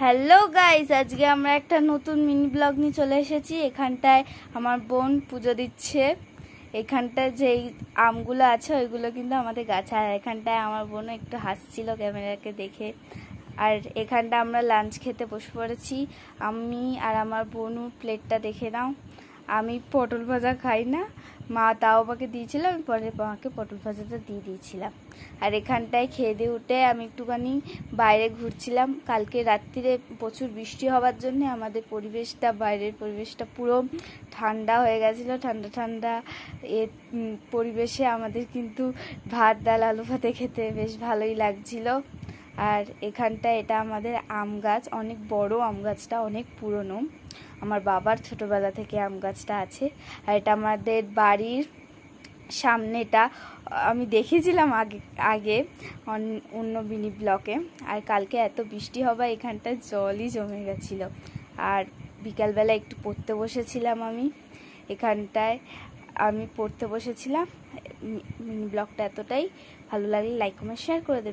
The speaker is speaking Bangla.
হ্যালো গাইস, আজকে আমরা একটা নতুন মিনি ব্লগ নিয়ে চলে এসেছি। এখানটায় আমার বোন পুজো দিচ্ছে। এখানটায় যেই আমগুলো আছে ওইগুলো কিন্তু আমাদের গাছে। আর এখানটায় আমার বোনও একটু হাসছিল ক্যামেরাকে দেখে। আর এখানটা আমরা লাঞ্চ খেতে বসে পড়েছি। আমি আর আমার বোনও প্লেটটা দেখে নাও। আমি পটল ভাজা খাই না, মা তাও আমাকে দিয়েছিল, আমি পরে মাকে পটল ভাজাটা দিয়ে দিয়েছিলাম। আর এখানটায় খেয়ে দিয়ে উঠে আমি একটুখানি বাইরে ঘুরছিলাম। কালকে রাত্রিরে প্রচুর বৃষ্টি হওয়ার জন্য আমাদের পরিবেশটা, বাইরের পরিবেশটা পুরো ঠান্ডা হয়ে গেছিলো। ঠান্ডা ঠান্ডা পরিবেশে আমাদের কিন্তু ভাত ডাল আলু ভাতে খেতে বেশ ভালোই লাগছিল। আর এখানটায় এটা আমাদের আম গাছ, অনেক বড় আম গাছটা, অনেক পুরনো। আমার বাবার ছোটবেলা থেকে আম গাছটা আছে। আর এটা আমাদের বাড়ির সামনেটা আমি দেখেছিলাম আগে অন্য মিনি ব্লকে। আর কালকে এত বৃষ্টি হওয়ায় এখানটায় জলই জমে গেছিলো। আর বিকালবেলা একটু পড়তে বসেছিলাম আমি এখানটায়। পড়তে বসেছিলাম। মিনি ব্লগটা এতটাই ভালো লাগলে লাইক কমেন্ট শেয়ার করে দেবেন।